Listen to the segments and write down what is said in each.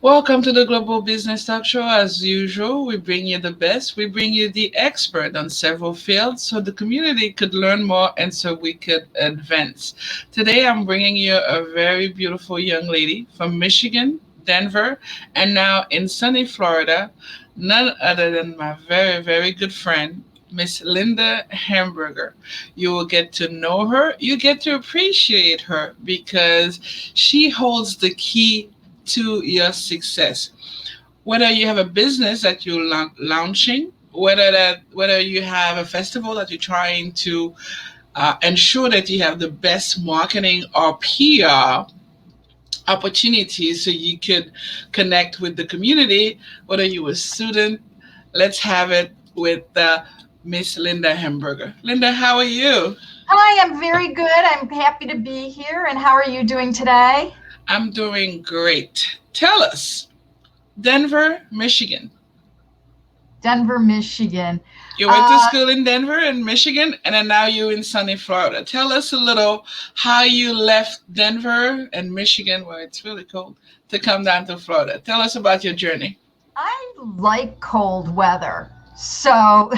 Welcome to the Global Business Talk Show. As usual, we bring you the best. We bring you the expert on several fields so the community could learn more and so we could advance. Today, I'm bringing you a very beautiful young lady from Michigan, Denver, and now in sunny Florida, none other than my very, very good friend, Miss Linda Hamburger. You will get to know her. You get to appreciate her because she holds the key to your success. Whether you have a business that you're launching, whether you have a festival that you're trying to ensure that you have the best marketing or PR opportunities so you could connect with the community, whether you're a student, let's have it with Miss Linda Hamburger. Linda, how are you? Hi, I'm very good. I'm happy to be here. And how are you doing today? I'm doing great. Tell us, Denver, Michigan. Denver, Michigan. You went to school in Denver and Michigan, and then now you're in sunny Florida. Tell us a little how you left Denver and Michigan, where it's really cold, to come down to Florida. Tell us about your journey. I like cold weather. So,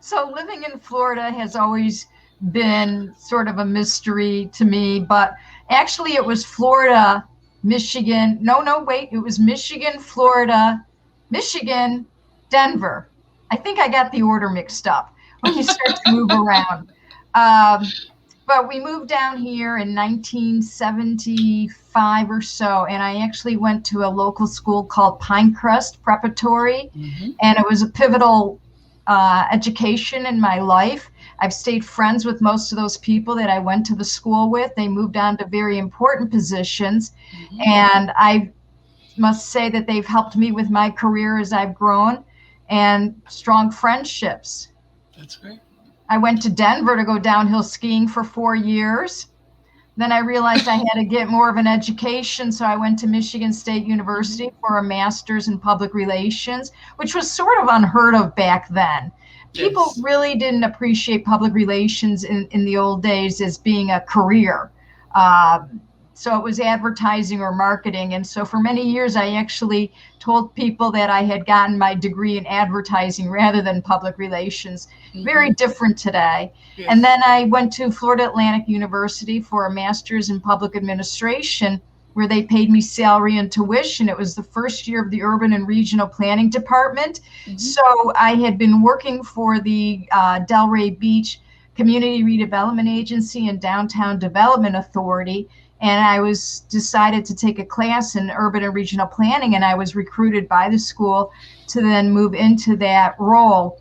so living in Florida has always been sort of a mystery to me, but actually it was Florida, Michigan. No, wait, it was Michigan, Florida, Michigan, Denver. I think I got the order mixed up when you start to move around. Um, but we moved down here in 1975 or so, and I actually went to a local school called Pinecrest Preparatory, and it was a pivotal education in my life. I've stayed friends with most of those people that I went to the school with. They moved on to very important positions, and I must say that they've helped me with my career as I've grown and strong friendships. That's great. I went to Denver to go downhill skiing for 4 years. Then I realized I had to get more of an education, so I went to Michigan State University for a master's in public relations, which was sort of unheard of back then. People Yes. really didn't appreciate public relations in the old days as being a career. So it was advertising or marketing. And so for many years, I actually told people that I had gotten my degree in advertising rather than public relations. Very different today. Yes. And then I went to Florida Atlantic University for a master's in public administration, where they paid me salary and tuition. It was the first year of the urban and regional planning department. So I had been working for the Delray Beach Community Redevelopment Agency and Downtown Development Authority. And I was decided to take a class in urban and regional planning, and I was recruited by the school to then move into that role.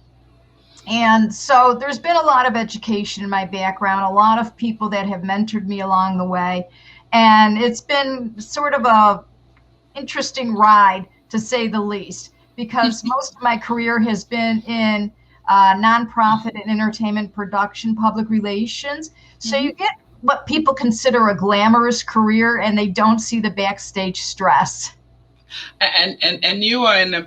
And so there's been a lot of education in my background, a lot of people that have mentored me along the way. And it's been sort of a interesting ride, to say the least, because most of my career has been in nonprofit and entertainment production, public relations. So you get what people consider a glamorous career, and they don't see the backstage stress. And you are in the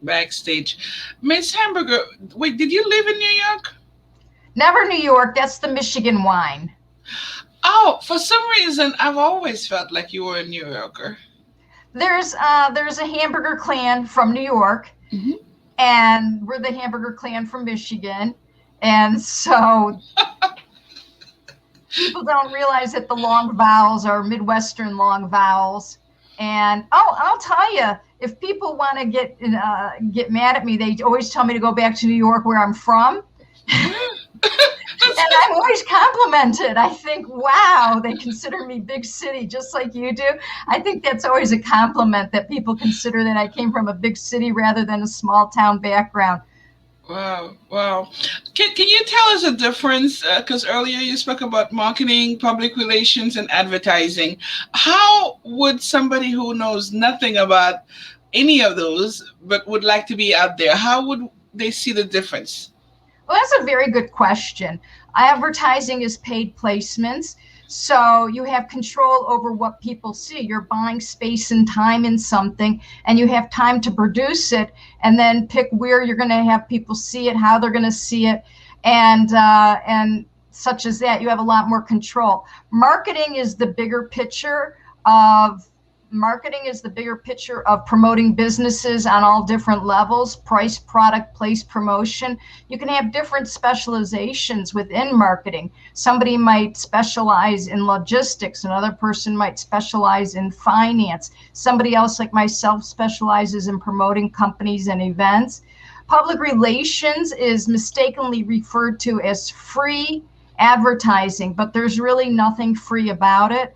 backstage. Miss Hamburger, wait, did you live in New York? Never New York. That's the Michigan wine. Oh, for some reason I've always felt like you were a New Yorker. There's a hamburger clan from New York, and we're the hamburger clan from Michigan, and so people don't realize that the long vowels are Midwestern long vowels. And I'll tell you, if people want to get mad at me, they always tell me to go back to New York, where I'm from. And I'm always complimented. I think, wow, they consider me big city just like you do. I think that's always a compliment, that people consider that I came from a big city rather than a small town background. Wow, wow. Can you tell us a difference? Because earlier you spoke about marketing, public relations, and advertising. How would somebody who knows nothing about any of those but would like to be out there, how would they see the difference? Well, that's a very good question. Advertising is paid placements. So you have control over what people see. You're buying space and time in something, and you have time to produce it and then pick where you're going to have people see it, how they're going to see it, and such as that. You have a lot more control. Marketing is the bigger picture of marketing is the bigger picture of promoting businesses on all different levels: price, product, place, promotion. You can have different specializations within marketing. Somebody might specialize in logistics, another person might specialize in finance, somebody else like myself specializes in promoting companies and events. Public relations is mistakenly referred to as free advertising, but there's really nothing free about it.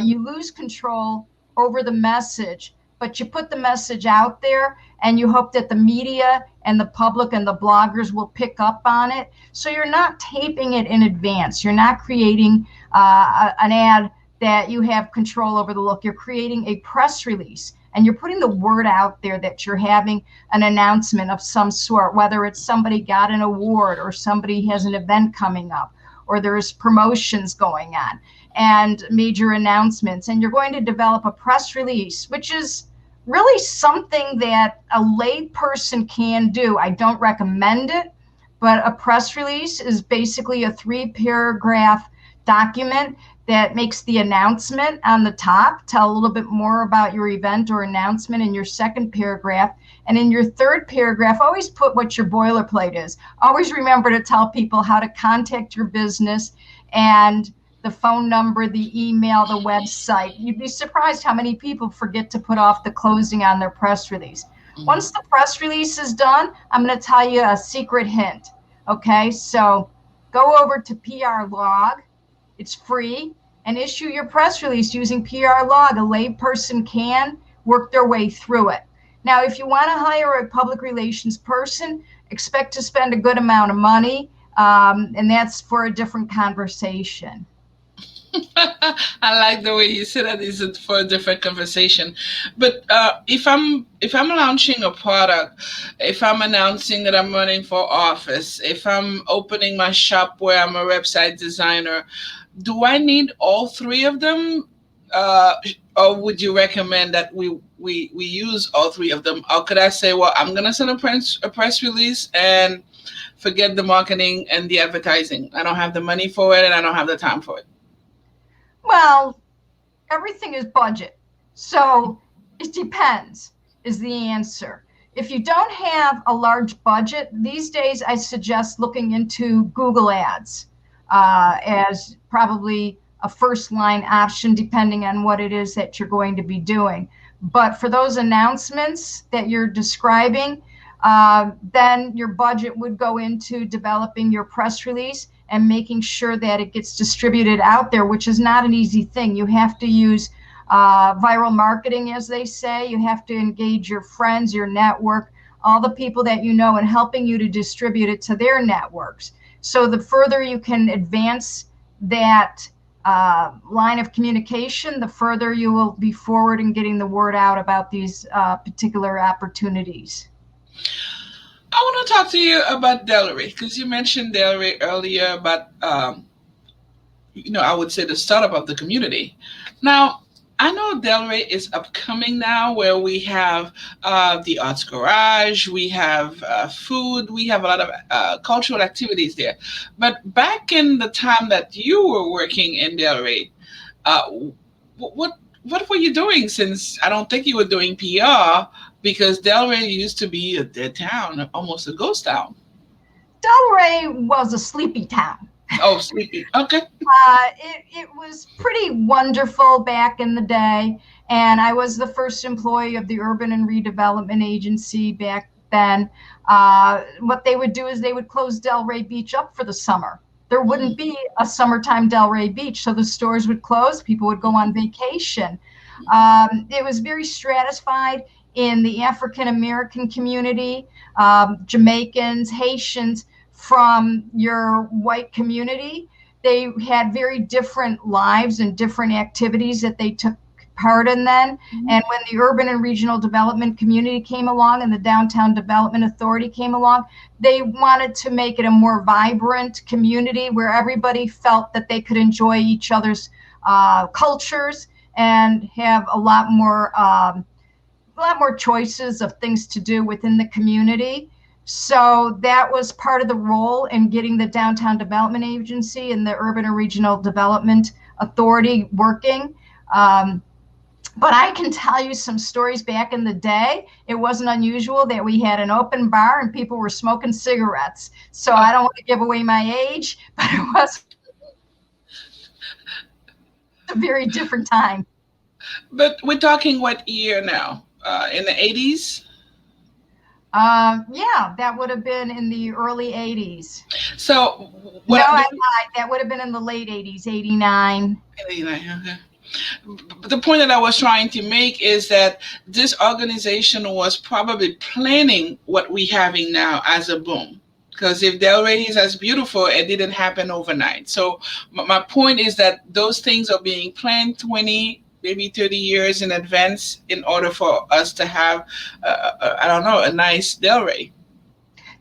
You lose control over the message, but you put the message out there and you hope that the media and the public and the bloggers will pick up on it. So you're not taping it in advance. You're not creating an ad that you have control over the look. You're creating a press release and you're putting the word out there that you're having an announcement of some sort, whether it's somebody got an award or somebody has an event coming up or there's promotions going on and major announcements. And you're going to develop a press release, which is really something that a lay person can do. I don't recommend it, but a press release is basically a 3-paragraph document that makes the announcement on the top, tell a little bit more about your event or announcement in your second paragraph. And in your third paragraph, always put what your boilerplate is. Always remember to tell people how to contact your business and the phone number, the email, the website. You'd be surprised how many people forget to put off the closing on their press release. Once the press release is done, I'm going to tell you a secret hint. Okay, so go over to PR Log. It's free, and issue your press release using PR Log. A lay person can work their way through it. Now, if you want to hire a public relations person, expect to spend a good amount of money, and that's for a different conversation. I like the way you said that. Is it for a different conversation? But if I'm launching a product, if I'm announcing that I'm running for office, if I'm opening my shop where I'm a website designer, do I need all three of them? Or would you recommend that we use all three of them? Or could I say, well, I'm gonna send a press release and forget the marketing and the advertising. I don't have the money for it and I don't have the time for it. Well, everything is budget. So it depends is the answer. If you don't have a large budget, these days I suggest looking into Google Ads as probably a first line option, depending on what it is that you're going to be doing. But for those announcements that you're describing, then your budget would go into developing your press release and making sure that it gets distributed out there, which is not an easy thing. You have to use viral marketing, as they say. You have to engage your friends, your network, all the people that you know, and helping you to distribute it to their networks. So the further you can advance that line of communication, the further you will be forward in getting the word out about these particular opportunities. I want to talk to you about Delray because you mentioned Delray earlier about, I would say the startup of the community. Now, I know Delray is upcoming now, where we have the Arts Garage, we have food, we have a lot of cultural activities there. But back in the time that you were working in Delray, uh, what were you doing? Since I don't think you were doing PR, because Delray used to be a dead town, almost a ghost town. Delray was a sleepy town. Oh, sleepy. Okay. It was pretty wonderful back in the day, and I was the first employee of the Urban and Redevelopment Agency back then. What they would do is they would close Delray Beach up for the summer. There wouldn't be a summertime Delray Beach, so the stores would close, people would go on vacation. It was very stratified in the African American community, Jamaicans, Haitians, from your white community. They had very different lives and different activities that they took part in then. And when the Urban and Regional Development Community came along and the Downtown Development Authority came along, they wanted to make it a more vibrant community where everybody felt that they could enjoy each other's cultures and have a lot more choices of things to do within the community. So that was part of the role in getting the Downtown Development Agency and the Urban and Regional Development Authority working. But I can tell you some stories back in the day. It wasn't unusual that we had an open bar and people were smoking cigarettes. So I don't want to give away my age, but it was a very different time. But we're talking what year now? In the 80s? Yeah, that would have been in the early 80s. So, No, what? I lied. That would have been in the late 80s, 89. Okay. The point that I was trying to make is that this organization was probably planning what we're having now as a boom. Because if Delray is as beautiful, it didn't happen overnight. So my point is that those things are being planned 20, maybe 30 years in advance in order for us to have, I don't know, a nice Delray.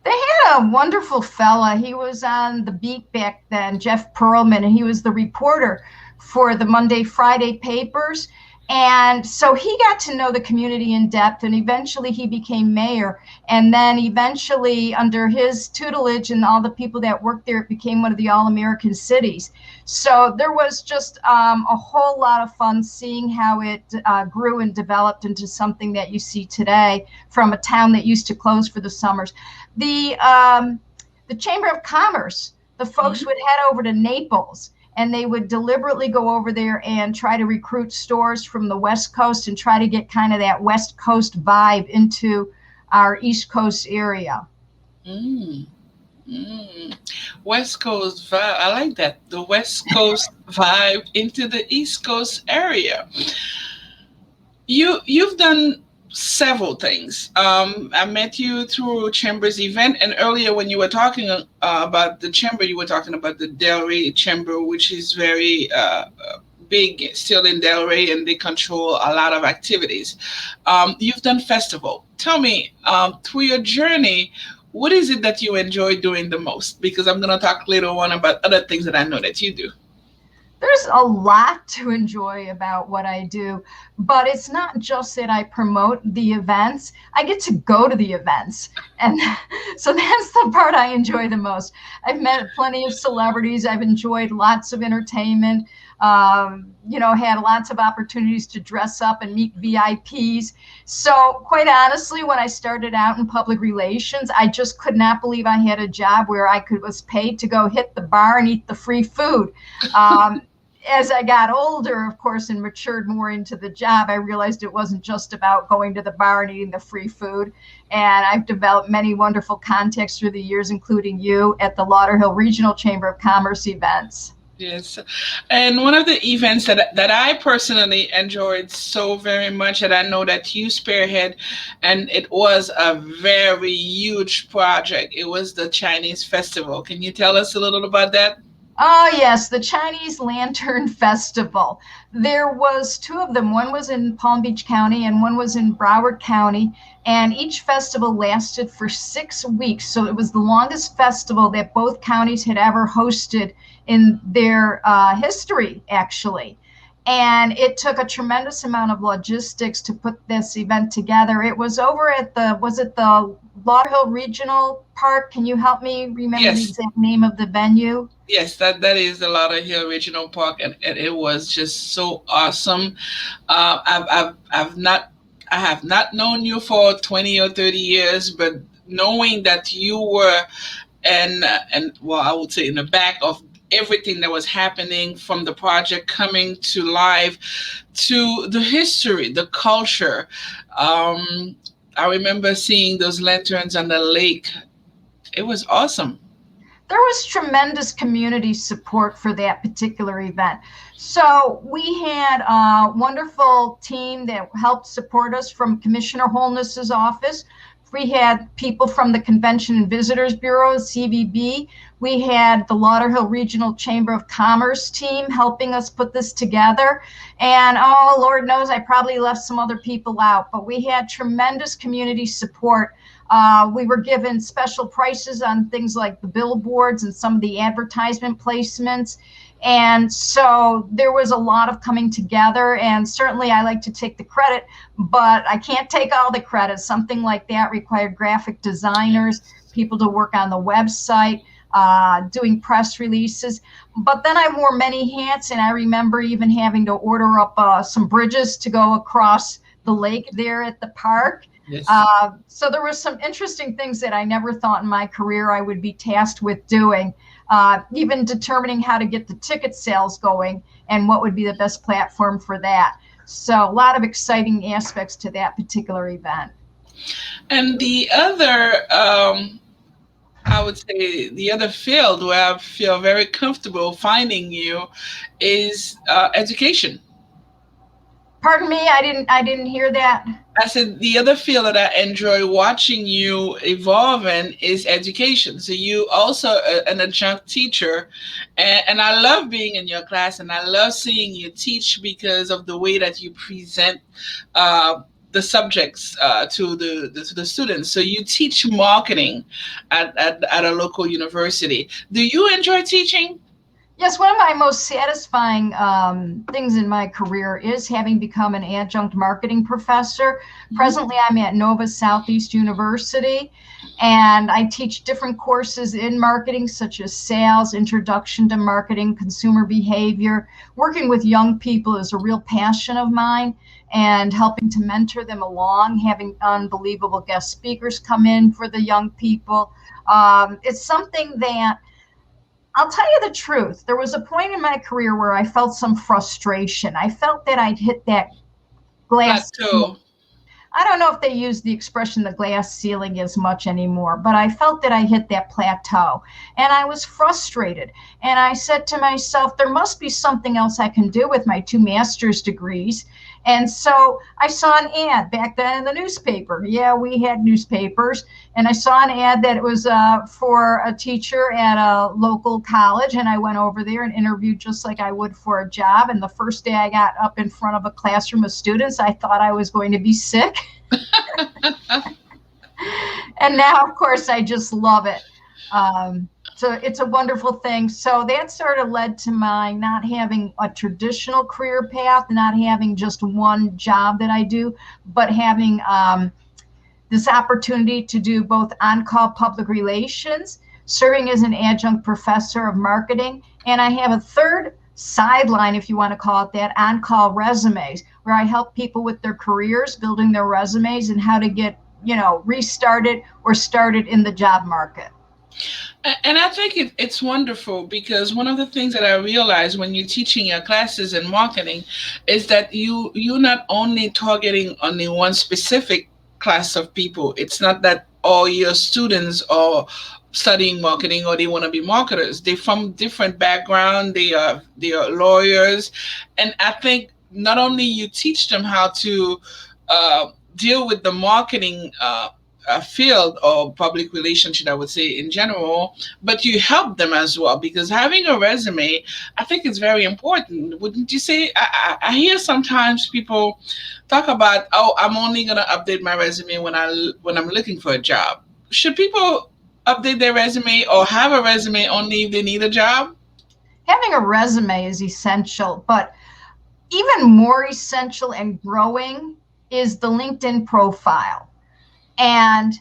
They had a wonderful fella. He was on the beat back then, Jeff Perlman, and he was the reporter for the Monday, Friday papers. And so he got to know the community in depth, and eventually he became mayor. And then eventually, under his tutelage and all the people that worked there, it became one of the all-American cities. So there was just a whole lot of fun seeing how it grew and developed into something that you see today from a town that used to close for the summers. The Chamber of Commerce, the folks would head over to Naples, and they would deliberately go over there and try to recruit stores from the West Coast and try to get kind of that West Coast vibe into our East Coast area. Mm, mm. West Coast vibe. I like that. The West Coast vibe into the East Coast area. You've done several things. I met you through Chamber's event, and earlier when you were talking about the Chamber, you were talking about the Delray Chamber, which is very big still in Delray, and they control a lot of activities. You've done festival. Tell me, through your journey, what is it that you enjoy doing the most? Because I'm going to talk later on about other things that I know that you do. There's a lot to enjoy about what I do, but it's not just that I promote the events. I get to go to the events. And so that's the part I enjoy the most. I've met plenty of celebrities. I've enjoyed lots of entertainment, had lots of opportunities to dress up and meet VIPs. So quite honestly, when I started out in public relations, I just could not believe I had a job where was paid to go hit the bar and eat the free food. As I got older, of course, and matured more into the job, I realized it wasn't just about going to the bar and eating the free food. And I've developed many wonderful contacts through the years, including you at the Lauderhill Regional Chamber of Commerce events. Yes. And one of the events that I personally enjoyed so very much, and I know that you spearhead, and it was a very huge project. It was the Chinese Festival. Can you tell us a little about that? Oh, yes, the Chinese Lantern Festival. There was two of them. One was in Palm Beach County and one was in Broward County. And each festival lasted for 6 weeks. So it was the longest festival that both counties had ever hosted in their history, actually. And it took a tremendous amount of logistics to put this event together. It was over at was it the Lauderhill Regional Park? Can you help me remember the Yes. exact name of the venue? Yes, that is the Lauderhill Regional Park, and it was just so awesome. I have not known you for 20 or 30 years, but knowing that you were and well, I would say in the back of everything that was happening, from the project coming to life to the history, the culture. I remember seeing those lanterns on the lake. It was awesome. There was tremendous community support for that particular event. So we had a wonderful team that helped support us from Commissioner Holness's office. We had people from the Convention and Visitors Bureau, CVB. We had the Lauderhill Regional Chamber of Commerce team helping us put this together. And oh, Lord knows I probably left some other people out, but we had tremendous community support. We were given special prices on things like the billboards and some of the advertisement placements. And so there was a lot of coming together, and certainly I like to take the credit, but I can't take all the credit. Something like that required graphic designers, people to work on the website. doing press releases. But then I wore many hats, and I remember even having to order up some bridges to go across the lake there at the park. Yes. So there were some interesting things that I never thought in my career I would be tasked with doing, even determining how to get the ticket sales going and what would be the best platform for that. So a lot of exciting aspects to that particular event. And the other, I would say, the other field where I feel very comfortable finding you is education. Pardon me, I didn't hear that. I said the other field that I enjoy watching you evolve in is education. So you also an adjunct teacher, and I love being in your class, and I love seeing you teach because of the way that you present the subjects to the students. So you teach marketing at a local university. Do you enjoy teaching? Yes, one of my most satisfying things in my career is having become an adjunct marketing professor. Presently, I'm at Nova Southeast University, and I teach different courses in marketing, such as sales, introduction to marketing, consumer behavior. Working with young people is a real passion of mine, and helping to mentor them along, having unbelievable guest speakers come in for the young people. It's something that I'll tell you the truth. There was a point in my career where I felt some frustration. I felt that I'd hit that glass ceiling. Plateau. I don't know if they use the expression the glass ceiling as much anymore, but I felt that I hit that plateau and I was frustrated. And I said to myself, there must be something else I can do with my 2 master's degrees. And so I saw an ad back then in the newspaper. Yeah, we had newspapers. And I saw an ad that it was for a teacher at a local college. And I went over there and interviewed just like I would for a job. And the first day I got up in front of a classroom of students, I thought I was going to be sick. And now, of course, I just love it. So it's a wonderful thing. So that sort of led to my not having a traditional career path, not having just one job that I do, but having this opportunity to do both on-call public relations, serving as an adjunct professor of marketing, and I have a third sideline, if you want to call it that, on-call resumes, where I help people with their careers, building their resumes, and how to get, restarted or started in the job market. And I think it's wonderful because one of the things that I realize when you're teaching your classes in marketing is that you're not only targeting only one specific class of people. It's not that all your students are studying marketing or they want to be marketers. They're from different background. They are lawyers, and I think not only you teach them how to deal with the marketing field or public relationship, I would say in general, but you help them as well because having a resume, I think it's very important. Wouldn't you say? I hear sometimes people talk about, oh, I'm only gonna update my resume when I'm looking for a job. Should people update their resume or have a resume only if they need a job? Having a resume is essential, but even more essential and growing is the LinkedIn profile. And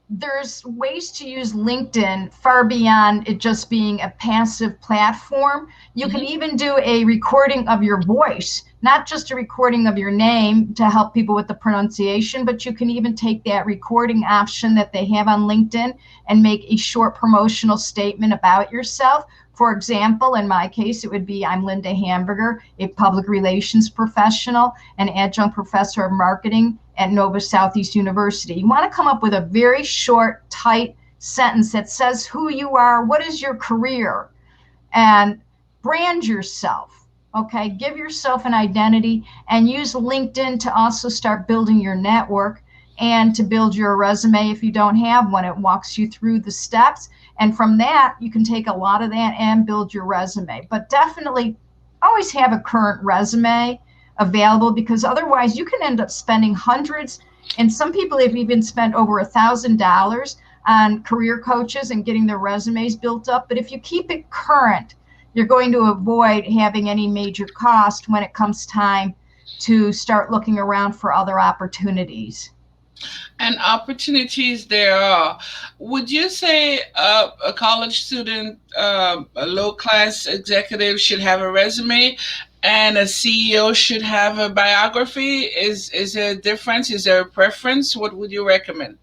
there's ways to use LinkedIn far beyond it just being a passive platform. You can even do a recording of your voice, not just a recording of your name to help people with the pronunciation, but you can even take that recording option that they have on LinkedIn and make a short promotional statement about yourself. For example, in my case, it would be, I'm Linda Hamburger, a public relations professional, an adjunct professor of marketing at Nova Southeast University. You want to come up with a very short, tight sentence that says who you are, what is your career, and brand yourself. Okay, give yourself an identity and use LinkedIn to also start building your network and to build your resume if you don't have one. It walks you through the steps. And from that, you can take a lot of that and build your resume. But definitely always have a current resume available because otherwise you can end up spending hundreds, and some people have even spent over $1,000 on career coaches and getting their resumes built up. But if you keep it current, you're going to avoid having any major cost when it comes time to start looking around for other opportunities. And opportunities there are. Would you say a college student, a low class executive should have a resume and a CEO should have a biography? Is there a difference? Is there a preference? What would you recommend?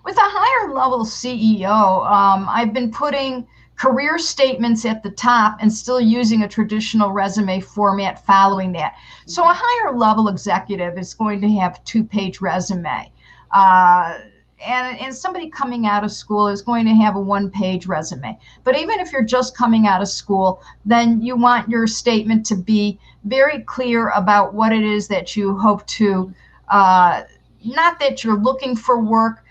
With a higher level CEO, I've been putting career statements at the top and still using a traditional resume format following that. So a higher level executive is going to have a 2-page resume. Uh, and somebody coming out of school is going to have a 1-page resume. But even if you're just coming out of school, then you want your statement to be very clear about what it is that you hope to, not that you're looking for work,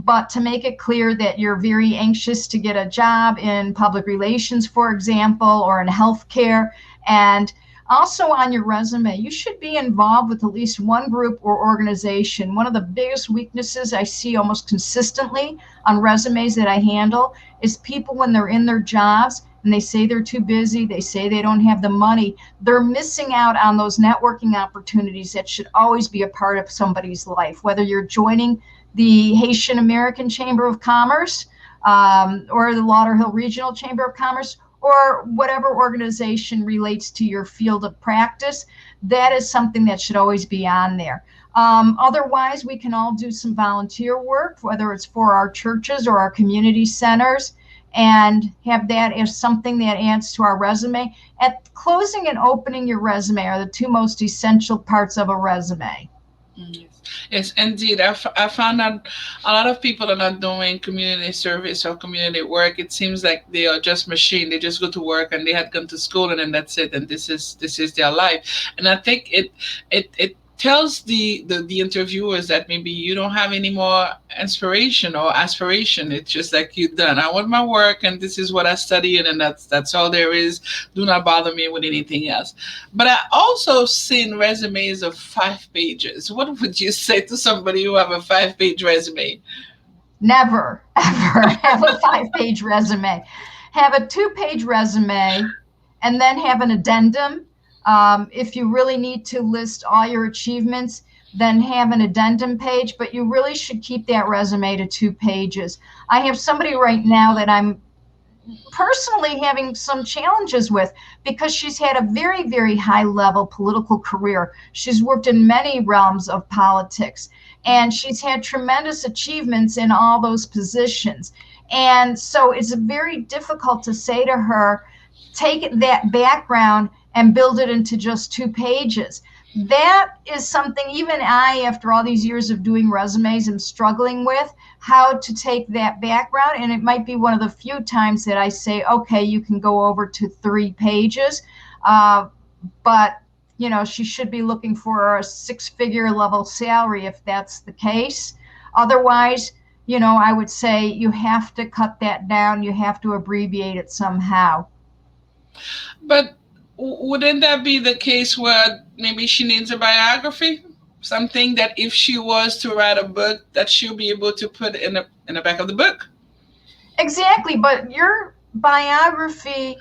but to make it clear that you're very anxious to get a job in public relations, for example, or in healthcare. And also on your resume, you should be involved with at least one group or organization. One of the biggest weaknesses I see almost consistently on resumes that I handle is people when they're in their jobs and they say they're too busy, they say they don't have the money, they're missing out on those networking opportunities that should always be a part of somebody's life, whether you're joining the Haitian American Chamber of Commerce, or the Lauderhill Regional Chamber of Commerce, or whatever organization relates to your field of practice. That is something that should always be on there. Otherwise, we can all do some volunteer work, whether it's for our churches or our community centers, and have that as something that adds to our resume. At closing and opening your resume are the two most essential parts of a resume. Yes, yes, indeed. I found that a lot of people are not doing community service or community work. It seems like they are just machine. They just go to work and they had gone to school and then that's it. And this is their life. And I think it tells the interviewers that maybe you don't have any more inspiration or aspiration. It's just like you're done. I want my work and this is what I study and then that's all there is. Do not bother me with anything else. But I also seen resumes of 5 pages. What would you say to somebody who have a 5 page resume? Never, ever have a 5-page resume. Have a 2-page resume and then have an addendum. If you really need to list all your achievements, then have an addendum page, but you really should keep that resume to 2 pages. I have somebody right now that I'm personally having some challenges with because she's had a very, very high level political career. She's worked in many realms of politics and she's had tremendous achievements in all those positions. And so it's very difficult to say to her, take that background and build it into just 2 pages. That is something even I, after all these years of doing resumes, am struggling with, how to take that background. And it might be one of the few times that I say, okay, you can go over to 3 pages. But, you know, she should be looking for a 6-figure level salary if that's the case. Otherwise, you know, I would say you have to cut that down. You have to abbreviate it somehow. But wouldn't that be the case where maybe she needs a biography? Something that if she was to write a book, that she'll be able to put in the back of the book. Exactly, but your biography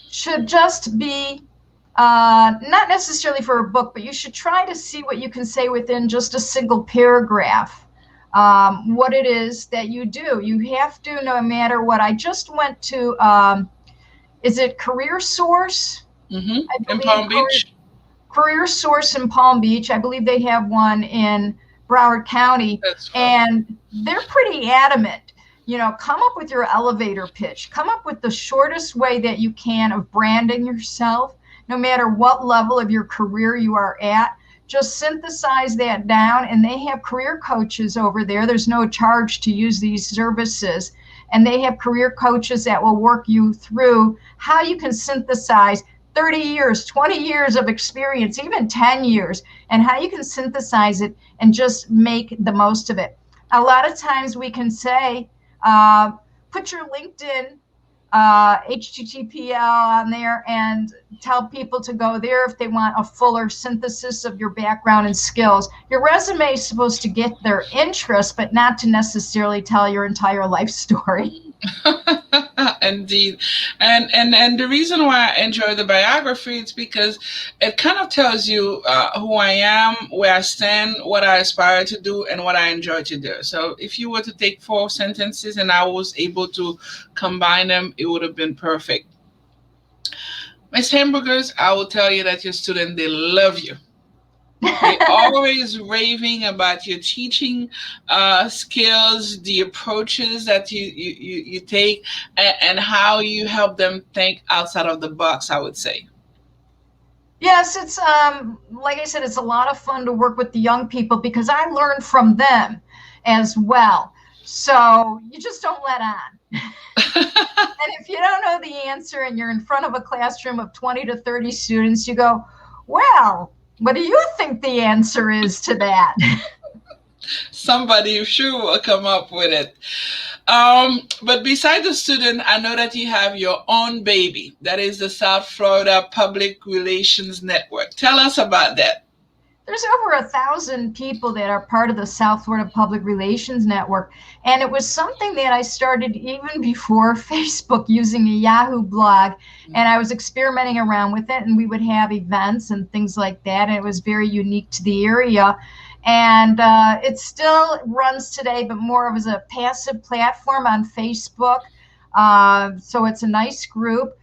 should just be not necessarily for a book, but you should try to see what you can say within just a single paragraph. What it is that you do. You have to, no matter what. I just went to, is it Career Source? In Palm Beach. Career Source in Palm Beach. I believe they have one in Broward County. That's right. And they're pretty adamant. You know, come up with your elevator pitch. Come up with the shortest way that you can of branding yourself, no matter what level of your career you are at. Just synthesize that down, and they have career coaches over there. There's no charge to use these services. And they have career coaches that will work you through how you can synthesize 30 years, 20 years of experience, even 10 years, and how you can synthesize it and just make the most of it. A lot of times we can say, put your LinkedIn HTTPL on there and tell people to go there if they want a fuller synthesis of your background and skills. Your resume is supposed to get their interest, but not to necessarily tell your entire life story. Indeed. And the reason why I enjoy the biography is because it kind of tells you who I am, where I stand, what I aspire to do, and what I enjoy to do. So if you were to take four sentences and I was able to combine them, it would have been perfect. Miss Hamburgers, I will tell you that your students, they love you. They always raving about your teaching skills, the approaches that you take, and how you help them think outside of the box, I would say. Yes, it's like I said, it's a lot of fun to work with the young people because I learn from them as well. So you just don't let on. And if you don't know the answer and you're in front of a classroom of 20 to 30 students, you go, well, what do you think the answer is to that? Somebody sure will come up with it. But besides the student, I know that you have your own baby. That is the South Florida Public Relations Network. Tell us about that. There's over 1,000 people that are part of the South Florida Public Relations Network. And it was something that I started even before Facebook using a Yahoo blog. And I was experimenting around with it, and we would have events and things like that. And it was very unique to the area. And it still runs today, but more of as a passive platform on Facebook. So it's a nice group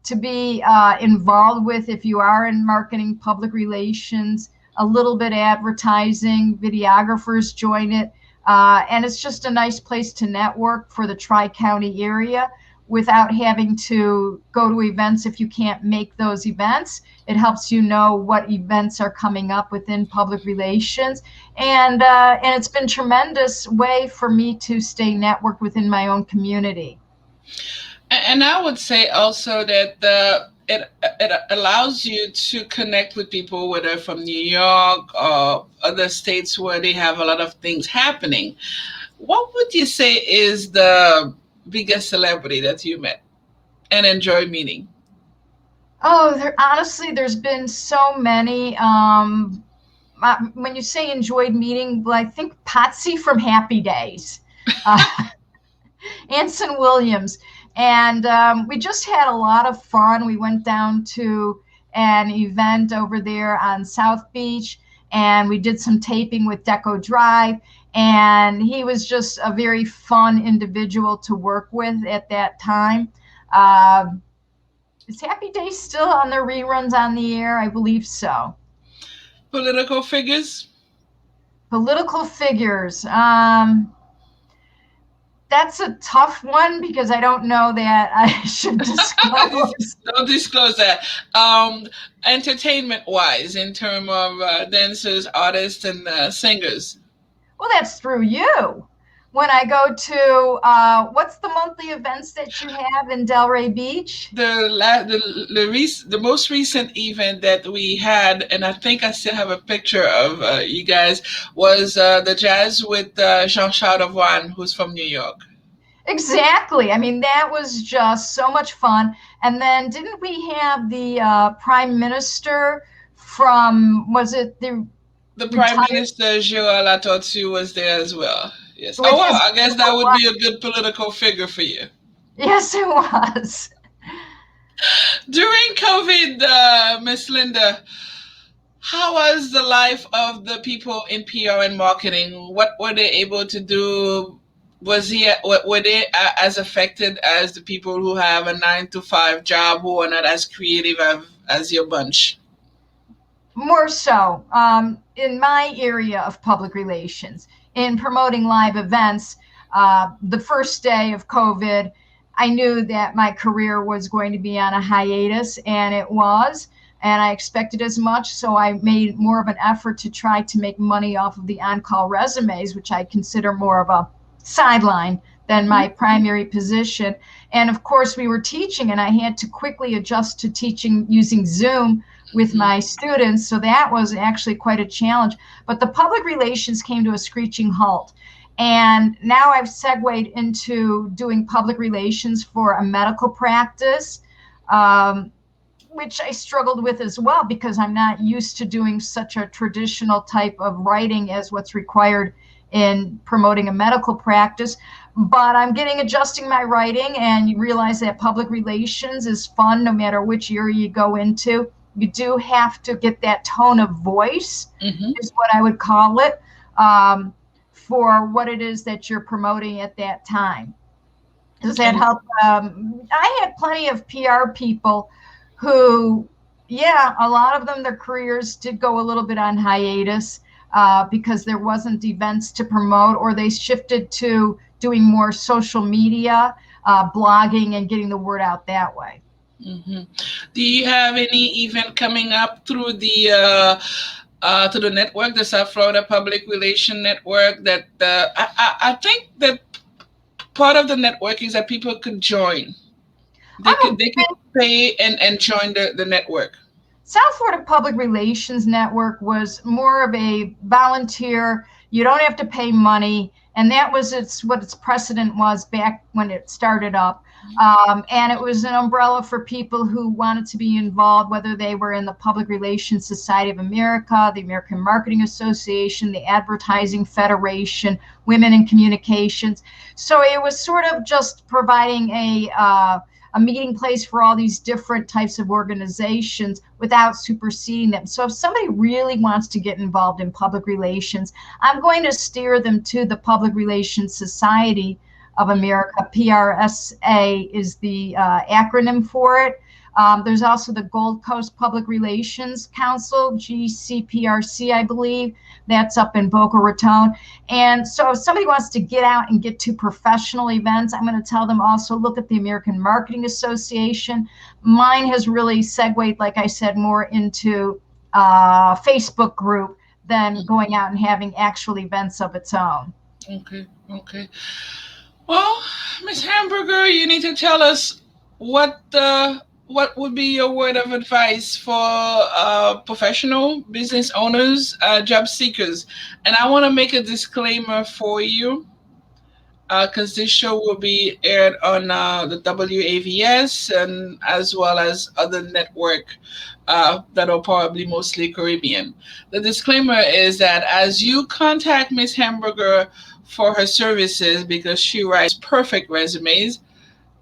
to be involved with if you are in marketing, public relations, a little bit advertising, videographers join it. And it's just a nice place to network for the Tri-County area without having to go to events if you can't make those events. It helps you know what events are coming up within public relations. And it's been a tremendous way for me to stay networked within my own community. And I would say also that it allows you to connect with people, whether from New York or other states where they have a lot of things happening. What would you say is the biggest celebrity that you met and enjoy meeting? Oh, honestly, there's been so many. When you say enjoyed meeting, well, I think Patsy from Happy Days, uh, Anson Williams. And we just had a lot of fun. We went down to an event over there on South Beach, and we did some taping with Deco Drive. And he was just a very fun individual to work with at that time. Uh, is Happy Days still on their reruns on the air? I believe so. Political figures? Political figures. That's a tough one because I don't know that I should disclose. Don't disclose that. Entertainment wise, in terms of dancers, artists, and singers. Well, that's through you. When I go to, what's the monthly events that you have in Delray Beach? The most recent event that we had, and I think I still have a picture of you guys, was the jazz with Jean Charles Van, who's from New York. Exactly. I mean, that was just so much fun. And then didn't we have the Prime Minister from, was it the Prime Minister, Joao Latortue, was there as well. Yes. With Oh, wow. I guess that would be a good political figure for you. Yes, it was. During COVID, Miss Linda, how was the life of the people in PR and marketing? What were they able to do? Were they as affected as the people who have a 9 to 5 job who are not as creative as your bunch? More so in my area of public relations, in promoting live events. The first day of COVID, I knew that my career was going to be on a hiatus, and it was. And I expected as much, so I made more of an effort to try to make money off of the on-call resumes, which I consider more of a sideline than my primary position. And of course, we were teaching, and I had to quickly adjust to teaching using Zoom with my students. So that was actually quite a challenge. But the public relations came to a screeching halt. And now I've segued into doing public relations for a medical practice, which I struggled with as well because I'm not used to doing such a traditional type of writing as what's required in promoting a medical practice. But I'm getting adjusting my writing, and you realize that public relations is fun no matter which area you go into. You do have to get that tone of voice, Mm-hmm. is what I would call it, um, for what it is that you're promoting at that time. Does that And help? I had plenty of PR people who, yeah, a lot of them, their careers did go a little bit on hiatus because there wasn't events to promote, or they shifted to doing more social media, blogging, and getting the word out that way. hmm, do you have any event coming up through the to the network, the South Florida Public Relation Network? That I think that part of the network is that people could join. I'm a They could pay and join the network. South Florida Public Relations Network was more of a volunteer. You don't have to pay money, and that was its precedent was back when it started up. And it was an umbrella for people who wanted to be involved, whether they were in the Public Relations Society of America, the American Marketing Association, the Advertising Federation, Women in Communications. So it was sort of just providing a meeting place for all these different types of organizations without superseding them. So if somebody really wants to get involved in public relations, I'm going to steer them to the Public Relations Society of America. PRSA is the acronym for it. There's also the Gold Coast Public Relations Council, GCPRC, I believe. That's up in Boca Raton. And so if somebody wants to get out and get to professional events, I'm going to tell them also look at the American Marketing Association. Mine has really segued, like I said, more into Facebook group than going out and having actual events of its own. Okay, okay. Well, Miss Hamburger, you need to tell us what would be your word of advice for professional business owners, job seekers. And I want to make a disclaimer for you because this show will be aired on the WAVS and as well as other network that are probably mostly Caribbean. The disclaimer is that as you contact Miss Hamburger for her services, because she writes perfect resumes,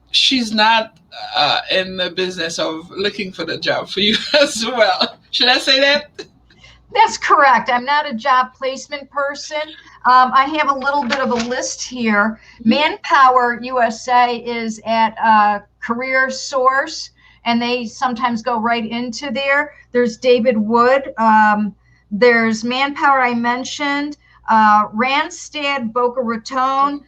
she's not in the business of looking for the job for you as well. Should I say that? That's correct. I'm not a job placement person. I have a little bit of a list here. Manpower USA is at Career Source, and they sometimes go right into there. There's David Wood. There's Manpower, I mentioned. Randstad, Boca Raton.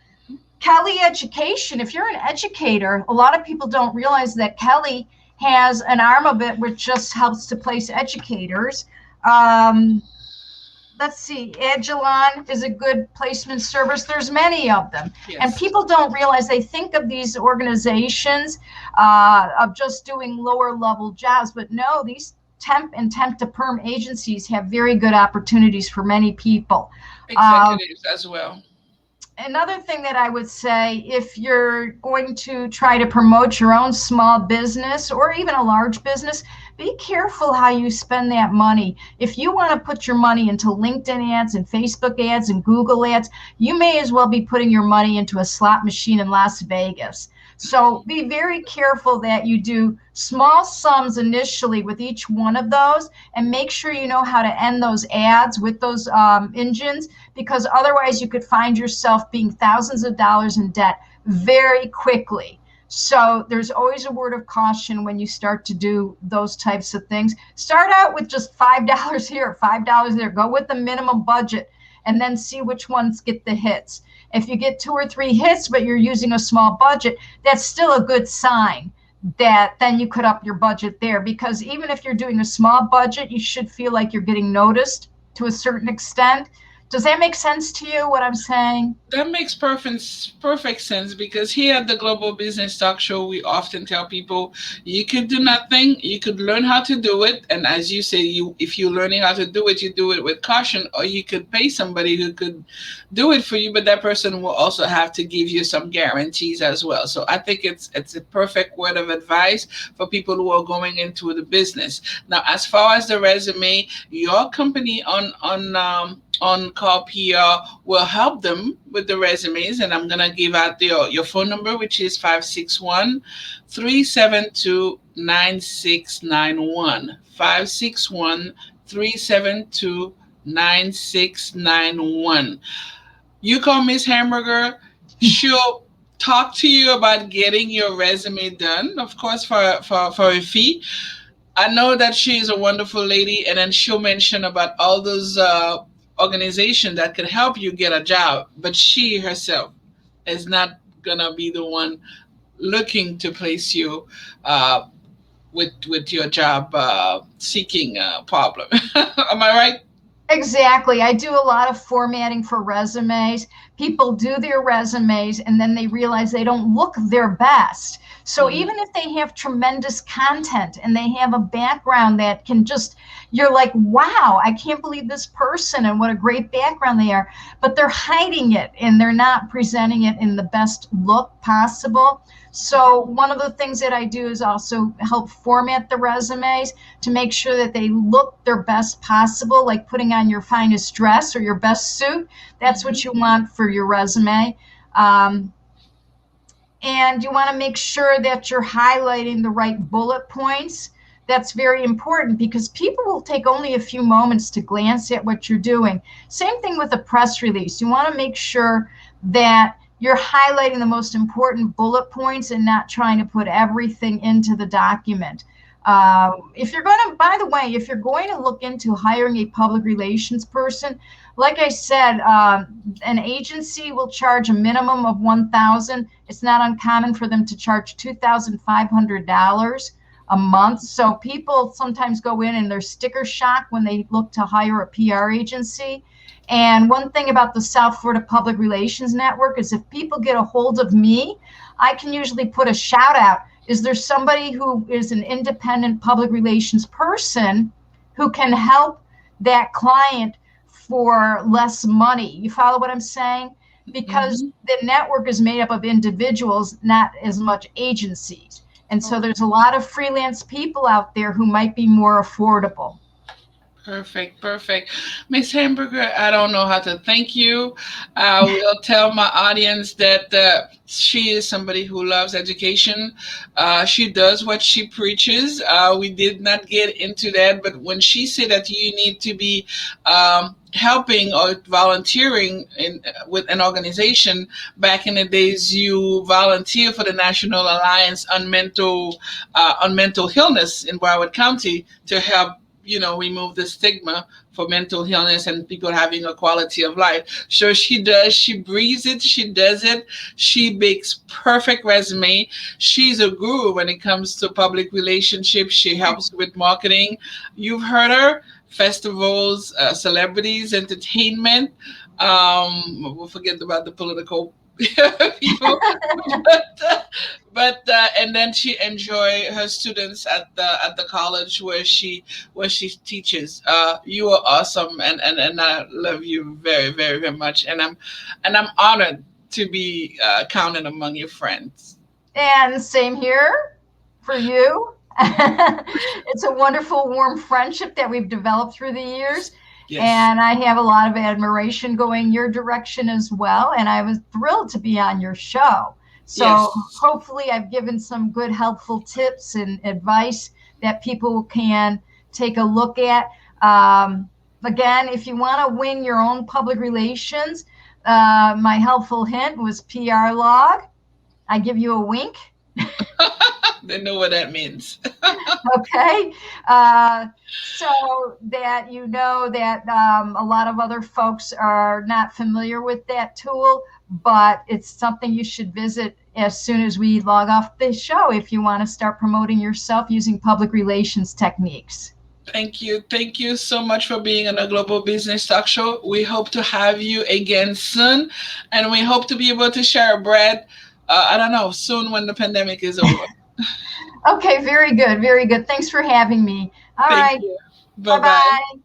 Kelly Education. If you're an educator, a lot of people don't realize that Kelly has an arm of it which just helps to place educators. Um, let's see, Agilon is a good placement service. There's many of them. And Yes. people don't realize, they think of these organizations of just doing lower level jobs, but no, these temp and temp to perm agencies have very good opportunities for many people. Executives as well. Another thing that I would say, if you're going to try to promote your own small business or even a large business, be careful how you spend that money. If you want to put your money into LinkedIn ads and Facebook ads and Google ads, you may as well be putting your money into a slot machine in Las Vegas. So be very careful that you do small sums initially with each one of those, and make sure you know how to end those ads with those engines, because otherwise you could find yourself being thousands of dollars in debt very quickly. So there's always a word of caution when you start to do those types of things. Start out with just $5 here, $5 there. Go with the minimum budget and then see which ones get the hits. If you get 2 or 3 hits, but you're using a small budget, that's still a good sign that then you could up your budget there. Because even if you're doing a small budget, you should feel like you're getting noticed to a certain extent. Does that make sense to you, what I'm saying? That makes perfect sense because here at the Global Business Talk Show, we often tell people you could do nothing, you could learn how to do it, and as you say, you if you're learning how to do it, you do it with caution, or you could pay somebody who could do it for you, but that person will also have to give you some guarantees as well. So I think it's a perfect word of advice for people who are going into the business. Now, as far as the resume, your company on on-call PR will help them with the resumes. And I'm gonna give out your phone number, which is 561-372-9691. 561-372-9691. You call Miss Hamburger, she'll talk to you about getting your resume done, of course, for a fee. I know that she is a wonderful lady, and then she'll mention about all those organizations that could help you get a job, but she herself is not gonna be the one looking to place you uh, with your job seeking problem. Am I right? Exactly. I do a lot of formatting for resumes. People do their resumes and then they realize they don't look their best. So Mhm. even if they have tremendous content and they have a background that can just, you're like, wow, I can't believe this person and what a great background they are, but they're hiding it and they're not presenting it in the best look possible. So one of the things that I do is also help format the resumes to make sure that they look their best possible, like putting on your finest dress or your best suit. That's what Mhm. you want for your resume. Um, and you want to make sure that you're highlighting the right bullet points. That's very important because people will take only a few moments to glance at what you're doing. Same thing with a press release. You want to make sure that you're highlighting the most important bullet points and not trying to put everything into the document. If you're going to, by the way, if you're going to look into hiring a public relations person, like I said, an agency will charge a minimum of 1,000. It's not uncommon for them to charge $2,500 a month. So people sometimes go in and they're sticker shock when they look to hire a PR agency. And one thing about the South Florida Public Relations Network is if people get a hold of me, I can usually put a shout out. Is there somebody who is an independent public relations person who can help that client for less money? You follow what I'm saying? Because Mhm. the network is made up of individuals, not as much agencies. And so there's a lot of freelance people out there who might be more affordable. Perfect, perfect. Miss Hamburger, I don't know how to thank you. I will tell my audience that she is somebody who loves education. She does what she preaches. We did not get into that, but when she said that you need to be helping or volunteering with an organization, back in the days, you volunteer for the National Alliance on mental illness in Broward County to help remove the stigma for mental illness and people having a quality of life. So she breathes it, she does it, she makes perfect resume. She's a guru when it comes to public relationships. She helps with marketing. You've heard her. Festivals, celebrities, entertainment. We'll forget about the political people, but and then she enjoy her students at the college where she teaches. You are awesome, and I love you very very very much, and I'm honored to be counted among your friends. And same here for you. It's a wonderful, warm friendship that we've developed through the years. Yes, And I have a lot of admiration going your direction as well. And I was thrilled to be on your show. So yes. hopefully, I've given some good, helpful tips and advice that people can take a look at. Again, if you want to wing your own public relations, my helpful hint was PR log. I give you a wink. They know what that means. Okay. So that you know that a lot of other folks are not familiar with that tool, but it's something you should visit as soon as we log off the show if you want to start promoting yourself using public relations techniques. Thank you so much for being on a Global Business Talk Show. We hope to have you again soon, and we hope to be able to share bread. I don't know, soon when the pandemic is over. Okay, very good, very good. Thanks for having me. All Thank right, you. bye Bye bye. bye.